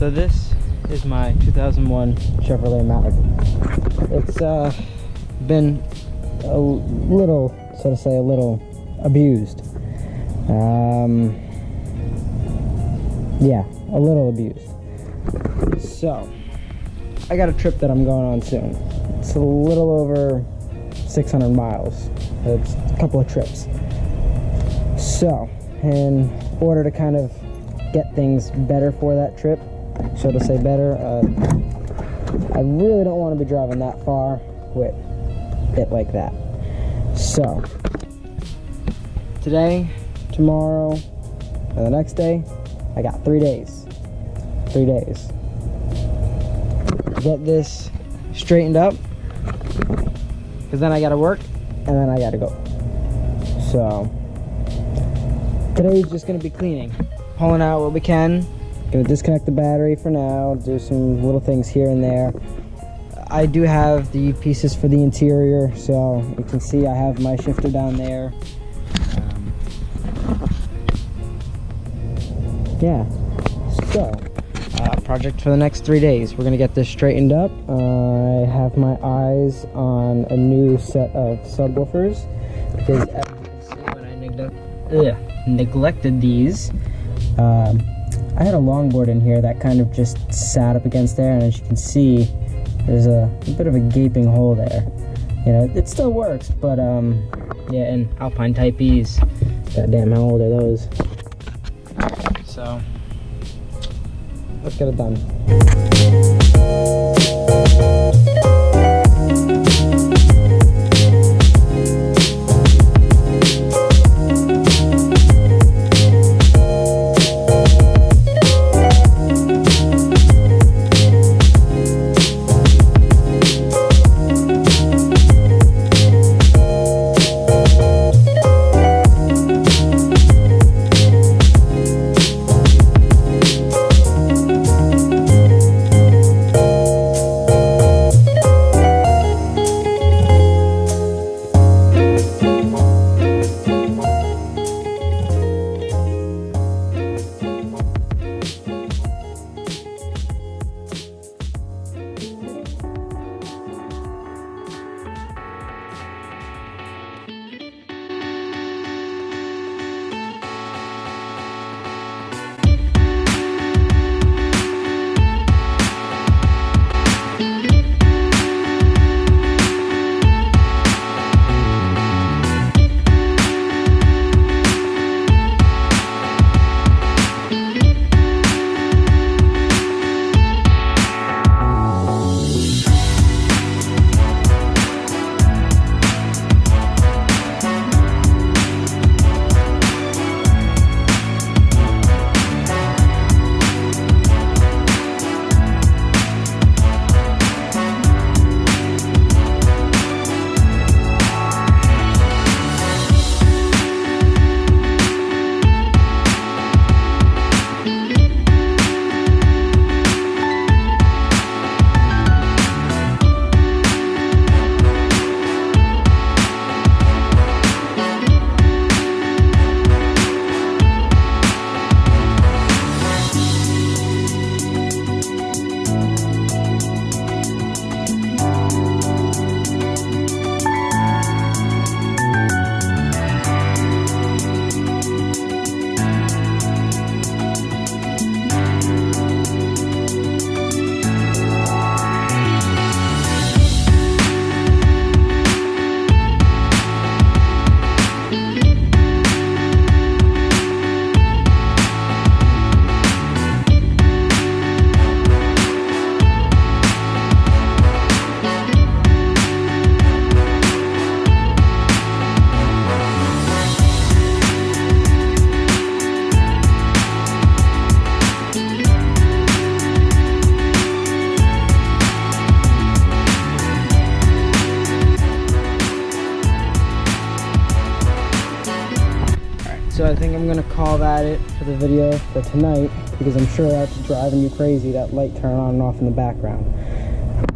So this is my 2001 Chevrolet Malibu. It's been a little, so to say, a little abused. Yeah, a little abused. So I got a trip that I'm going on soon. It's a little over 600 miles. It's a couple of trips. So in order to kind of get things better for that trip, so to say better, I really don't want to be driving that far with it like that. So today, tomorrow, and the next day, I got 3 days. 3 days to get this straightened up, because then I gotta work and then I gotta go. So today's just gonna be cleaning, pulling out what we can. Gonna disconnect the battery for now, do some little things here and there. I do have the pieces for the interior, so you can see I have my shifter down there. Yeah, so project for the next 3 days. We're gonna get this straightened up. I have my eyes on a new set of subwoofers, because as you can see, when I neglected these, I had a longboard in here that kind of just sat up against there, and as you can see, there's a bit of a gaping hole there. You know, it still works, but yeah, and Alpine Type E's, goddamn, how old are those? So let's get it done. So I think I'm gonna call that it for the video for tonight, because I'm sure that's driving you crazy, that light turn on and off in the background.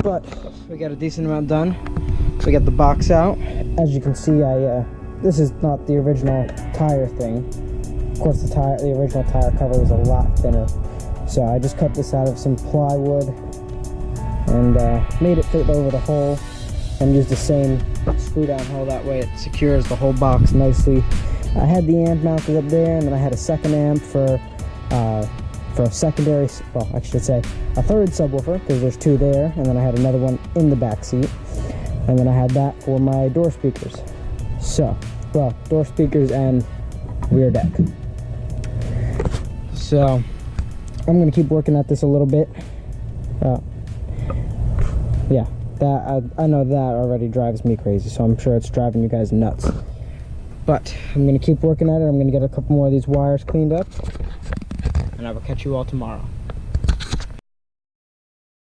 But we got a decent amount done. We got the box out. As you can see, this is not the original tire thing. Of course, the original tire cover was a lot thinner. So I just cut this out of some plywood and made it fit over the hole, and used the same screw down hole. That way it secures the whole box nicely. I had the amp mounted up there, and then I had a second amp for a secondary, well, I should say a third subwoofer, because there's two there, and then I had another one in the back seat, and then I had that for my door speakers. So, well, door speakers and rear deck. So I'm gonna keep working at this a little bit. Yeah, that I know that already drives me crazy, so I'm sure it's driving you guys nuts. But I'm gonna keep working at it. I'm gonna get a couple more of these wires cleaned up, and I will catch you all tomorrow.